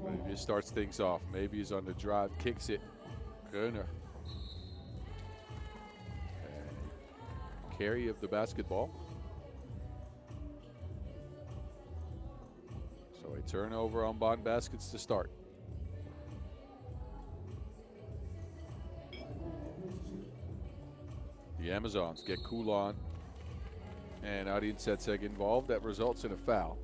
Maybe it starts things off. Maybe he's on the drive, kicks it. Gröner. Carry of the basketball. So a turnover on Bonn baskets to start. The Amazons get Kulan and Adin Setseg involved. That results in a foul.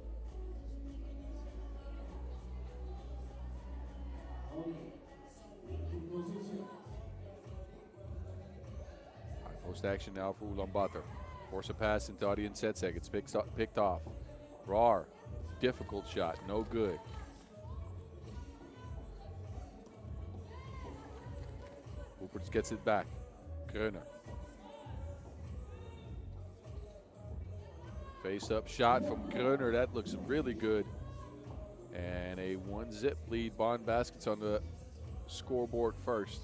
Post action now for Ulaanbaatar. Force a pass into Adin Setseg. It's picked off. Rar, difficult shot, no good. Hooperts gets it back. Gröner. Face-up shot from Gröner. That looks really good. And a 1-zip lead. Bonn baskets on the scoreboard first.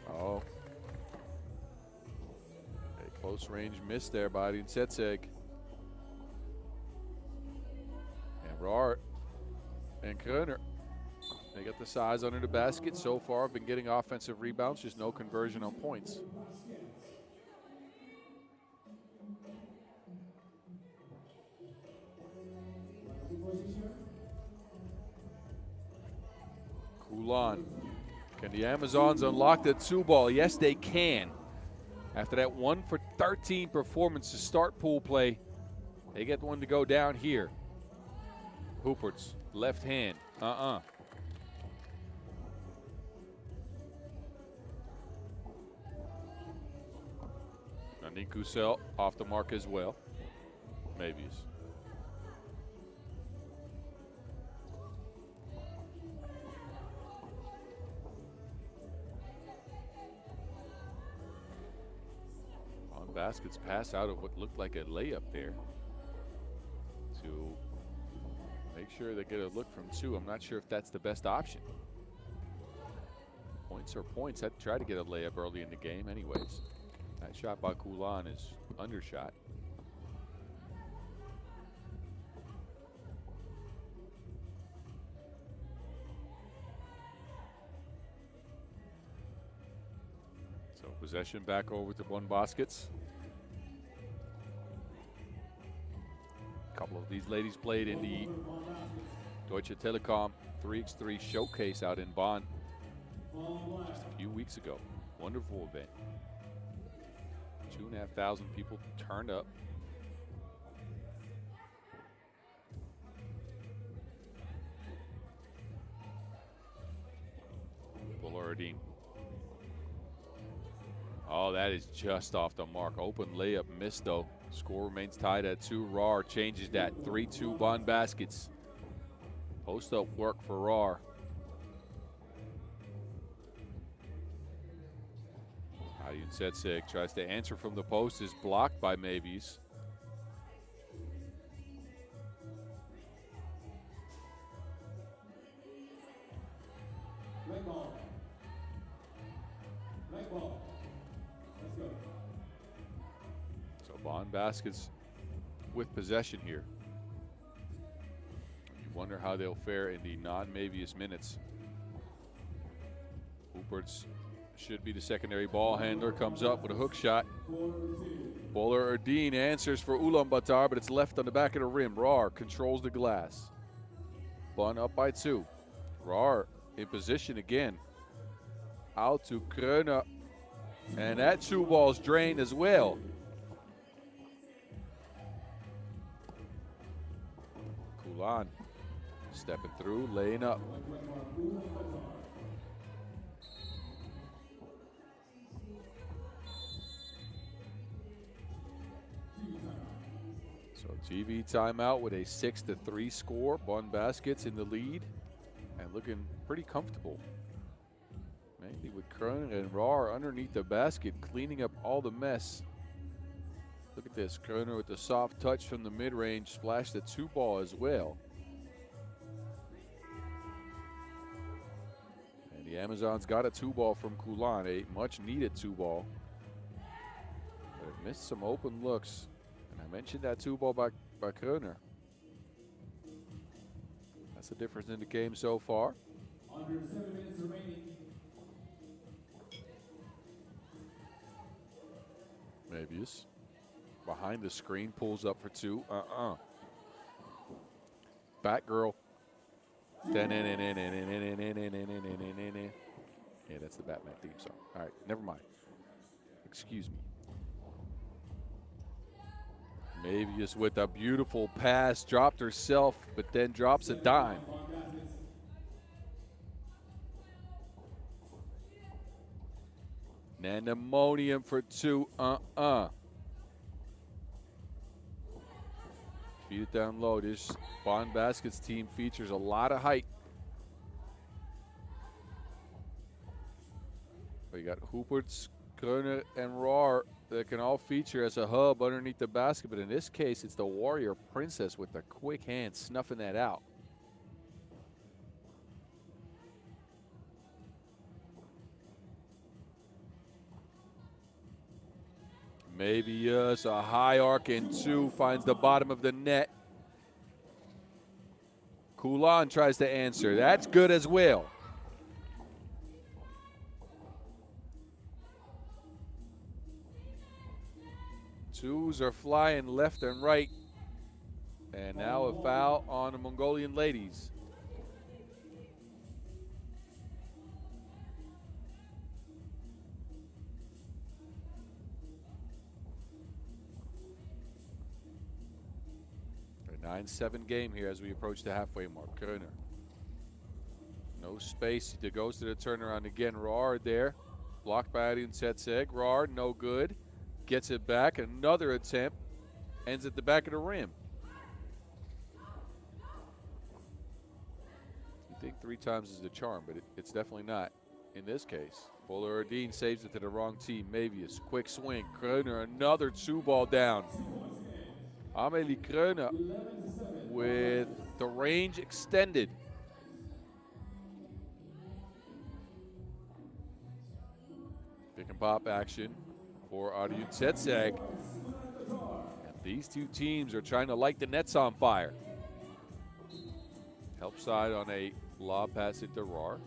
Oh. A close range miss there by Adin Setseg. And Rar and Gröner. They got the size under the basket. So far, been getting offensive rebounds, just no conversion on points. Kulan. Can the Amazons unlock the 2-ball? Yes, they can. After that 1 for 13 performance to start pool play, they get one to go down here. Hooperts, left hand. Nick Kusel off the mark as well. Maybes. On baskets pass out of what looked like a layup there to make sure they get a look from 2. I'm not sure if that's the best option. Points are points. I'd try to get a layup early in the game anyways. That shot by Kulan is undershot. So possession back over to Bonn baskets. A couple of these ladies played in the Deutsche Telekom 3x3 showcase out in Bonn just a few weeks ago. Wonderful event. 2,500 people turned up. Bullardine. Oh, that is just off the mark. Open layup missed though. Score remains tied at 2. Rar changes that. 3-2 Bonn baskets. Post up work for Rar. Adin Setseg tries to answer from the post, is blocked by Maybes. So Bonn baskets with possession here. You wonder how they'll fare in the non-Maybes minutes. Hooperts should be the secondary ball handler, comes up with a hook shot. Bullardine answers for Ulaanbaatar, but it's left on the back of the rim. Rar controls the glass. Bonn up by 2. Rar in position again. Out to Gröner. And that 2-ball's drained as well. Kulan stepping through, laying up. So TV timeout with a 6-3 score. Bonn baskets in the lead and looking pretty comfortable. Mainly with Gröner and Rar underneath the basket, cleaning up all the mess. Look at this, Gröner with the soft touch from the mid-range, splashed the 2-ball as well. And the Amazons got a 2-ball from Kulan, a much-needed 2-ball. But it missed some open looks. And I mentioned that 2-ball by by Kröner. That's the difference in the game so far. Under 7 minutes remaining. Mabius behind the screen, pulls up for two. Batgirl. Yeah, that's the Batman theme song. All right, never mind. Excuse me. Mabius with a beautiful pass, dropped herself, but then drops a dime. Nandemonium for two. Feed it down low. This Bonn Baskets team features a lot of height. But you got Hooperts, Kröner, and Rohr that can all feature as a hub underneath the basket. But in this case, it's the Warrior Princess with the quick hand snuffing that out. Mabius, a high arc in two, finds the bottom of the net. Ulaanbaatar tries to answer. That's good as well. Twos are flying left and right. And now a foul on the Mongolian ladies. A 9-7 game here as we approach the halfway mark. Kröner. No space. He goes to the turnaround again. Rohr there. Blocked by Adrian Tsetseg. Rohr, no good. Gets it back. Another attempt. Ends at the back of the rim. You think 3 times is the charm, but it's definitely not in this case. Bowler-Erdene saves it to the wrong team. Mabius, quick swing. Kröner, another 2-ball down. Amélie Kröner with the range extended. Pick and pop action for Adrian Tsetseg. And these two teams are trying to light the nets on fire. Help side on a lob pass into Rohr.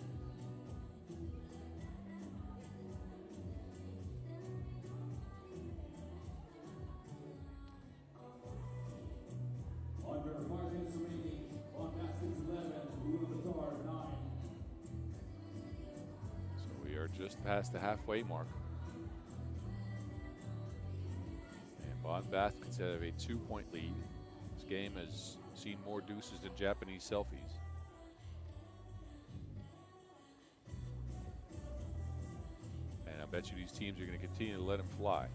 Under 5 minutes remaining. On baskets 11. Ulaanbaatar 9. So we are just past the halfway mark. And Bonn Baskets have a 2-point lead. This game has seen more deuces than Japanese selfies. And I bet you these teams are going to continue to let them fly.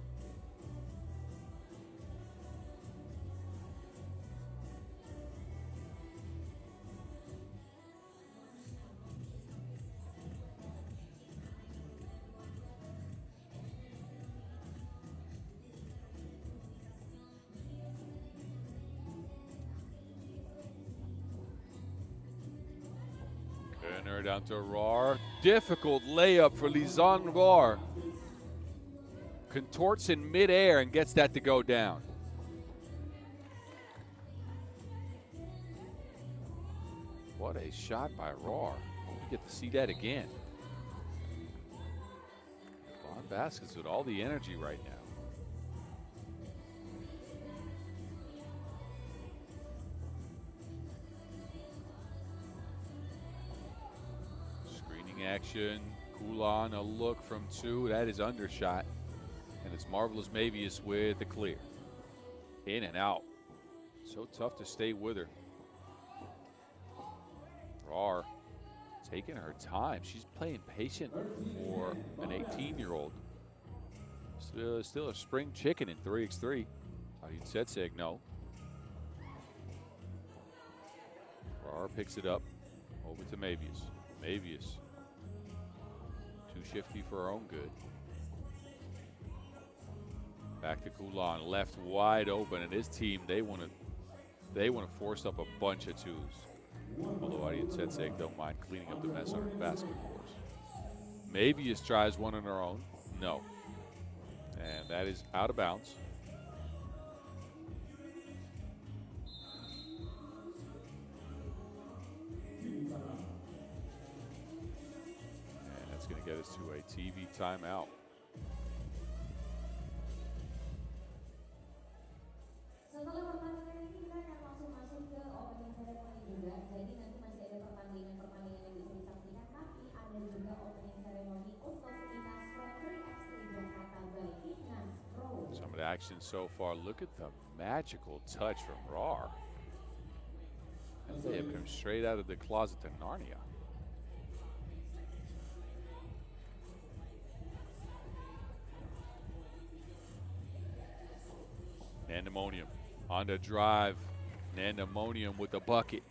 Kröner down to Rohr. Difficult layup for Lisanne Rohr. Contorts in midair and gets that to go down. What a shot by Rohr. We get to see that again. Bonn Baskets with all the energy right now. Action, Ulaanbaatar, a look from 2. That is undershot. And it's Marvelous Mabius with the clear. In and out. So tough to stay with her. Rohr taking her time. She's playing patient for an 18-year-old. Still a spring chicken in 3x3. Tsetseg, no. Rohr picks it up. Over to Mabius. Mabius. Too shifty for her own good. Back to Ulaanbaatar, left wide open, and his team they want to force up a bunch of twos. Although Adrian Tsetseg don't mind cleaning up the mess on her basket, of course. Mabius tries one on her own, no, and that is out of bounds. going to get us to a TV timeout. Setelah pertandingan ini kita akan langsung masuk ke opening ceremony juga. Jadi nanti masih ada pertandingan-pertandingan yang bisa disaksikan, tapi ada juga opening ceremony untuk timnas Pro 3x3 Jakarta by Timnas Pro. Some of the action so far. Look at the magical touch from Rar. They have come straight out of the closet to Narnia. Nandemonium on the drive. Nandemonium with the bucket.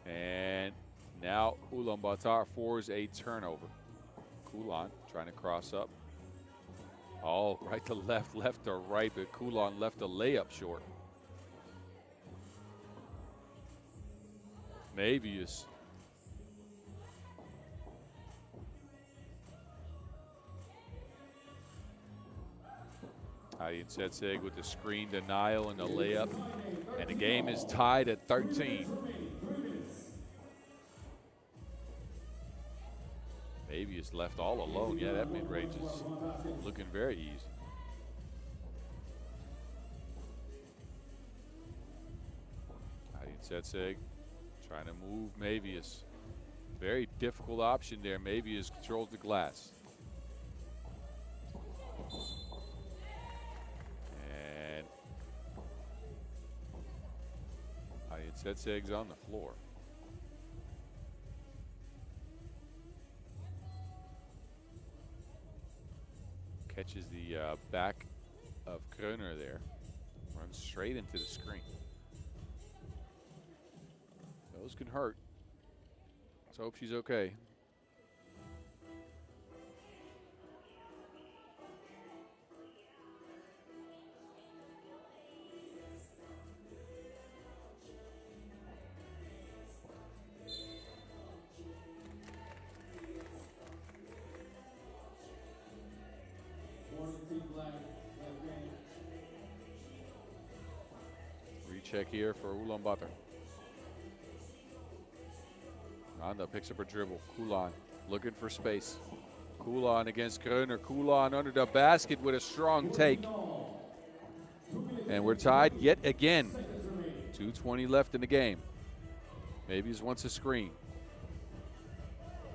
And now Ulaanbaatar forces a turnover. Kulan trying to cross up. Oh, right to left, left to right, but Kulan left a layup short. Mavius. Hadi Setseg with the screen denial and the layup. And the game is tied at 13. Mavius left all alone. Yeah, that mid-range is looking very easy. Hadi Setseg trying to move Mavius. Very difficult option there. Mavius controls the glass. And Hadi Setseg's on the floor. Catches the back of Kreuner there. Runs straight into the screen. Those can hurt. Let's hope she's okay. Recheck here for Ulaanbaatar. Randa picks up her dribble. Kulan looking for space. Kulan against Kreuner. Kulan under the basket with a strong take. And we're tied yet again. 2:20 left in the game. Mavius wants a screen.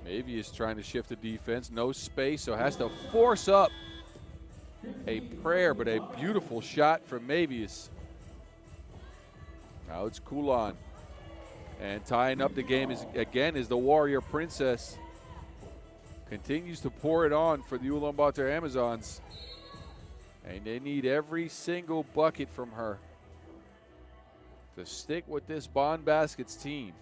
Mavius trying to shift the defense. No space, so has to force up a prayer, but a beautiful shot from Mavius. Now it's Kulan. And tying up the game is the Warrior Princess. Continues to pour it on for the Ulaanbaatar Amazons. And they need every single bucket from her to stick with this Bonn Baskets team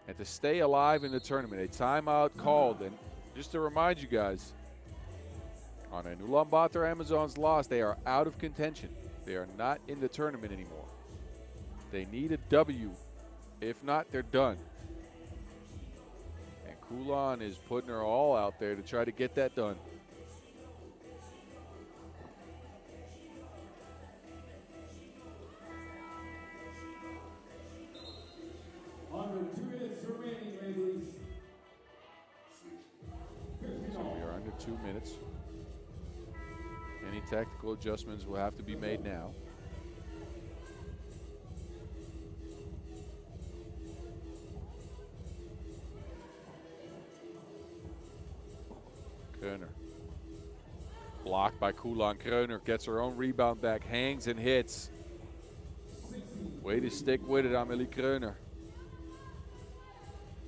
and to stay alive in the tournament. A timeout called. And just to remind you guys, on an Ulaanbaatar Amazons loss, they are out of contention. They are not in the tournament anymore. They need a W. If not, they're done. And Kulan is putting her all out there to try to get that done. Under 2 minutes remaining, ladies. So we are under 2 minutes. Any tactical adjustments will have to be made now. Kreuner. Blocked by Kulan. Kreuner gets her own rebound back, hangs and hits. Way to stick with it, Amelie Kreuner.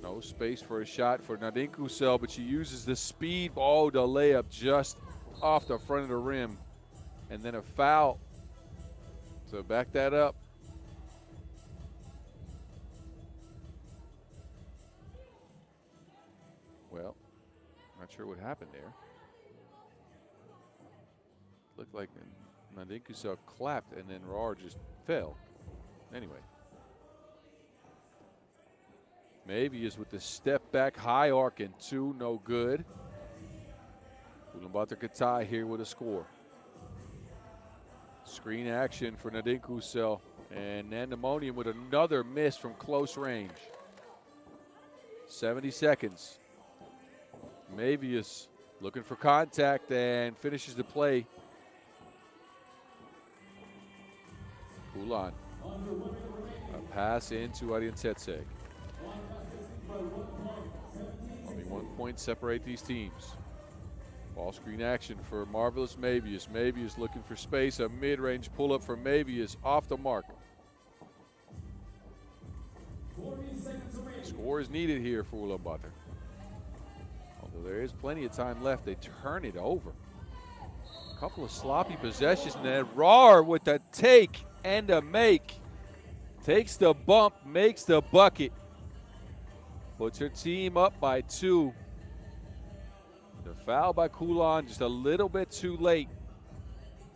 No space for a shot for Nadine Kusel, but she uses the speed. Oh, the layup just off the front of the rim. And then a foul. So back that up. Well, not sure what happened there. Looked like Nadine Kusel clapped and then Rar just fell. Anyway. Mavius with the step back high arc and 2, no good. Ulaanbaatar could tie here with a score. Screen action for Nadine Kusel, and Nandemonium with another miss from close range. 70 seconds. Mavius looking for contact and finishes the play. Ulan. A pass into Arientetseg. Only 1 point separate these teams. Ball screen action for Marvelous Mavius. Mavius looking for space. A mid-range pull-up for Mavius off the mark. Score is needed here for Ulaanbaatar. Although there is plenty of time left, they turn it over. A couple of sloppy possessions, and then Rar with a take and a make. Takes the bump, makes the bucket. Puts her team up by 2. The foul by Kulan just a little bit too late.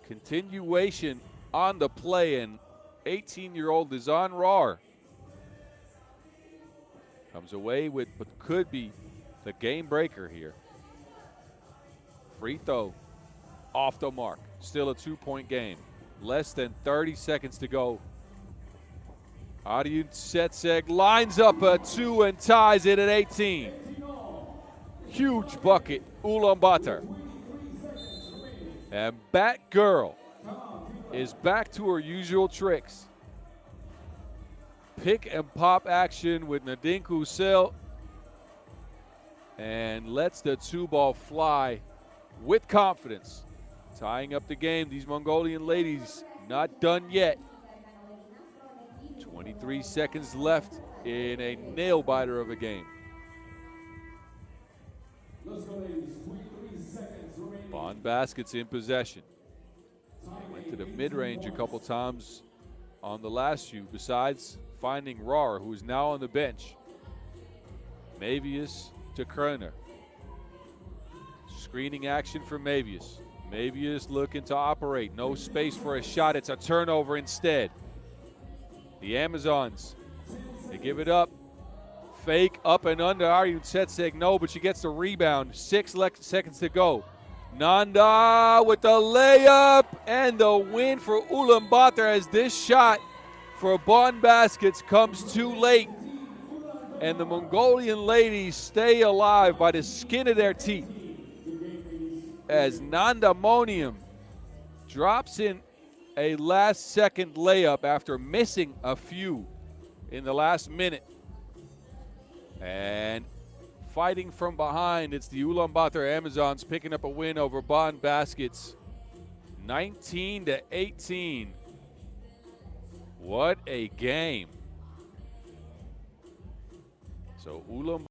Continuation on the play, and 18-year-old Dizan Rar comes away with what could be the game breaker here. Free throw off the mark. Still a 2-point game. Less than 30 seconds to go. Arientetseg lines up a 2 and ties it at 18. Huge bucket, Ulaanbaatar. And Batgirl is back to her usual tricks. Pick and pop action with Nadinku Sel, and lets the 2-ball fly with confidence. Tying up the game, these Mongolian ladies not done yet. 23 seconds left in a nail-biter of a game. Bonn Baskets in possession. Went to the mid-range a couple times on the last few, besides finding Rar, who is now on the bench. Mavius to Kroner. Screening action for Mavius. Mavius looking to operate. No space for a shot. It's a turnover instead. The Amazons, they give it up. Fake up and under. Arientetseg, no, but she gets the rebound. 6 seconds to go. Nanda with the layup and the win for Ulaanbaatar, as this shot for Bonn Baskets comes too late. And the Mongolian ladies stay alive by the skin of their teeth, as Nanda Monium drops in a last-second layup after missing a few in the last minute. And fighting from behind, it's the Ulaanbaatar Amazons picking up a win over Bonn Baskets, 19-18. What a game. So Ulaanbaatar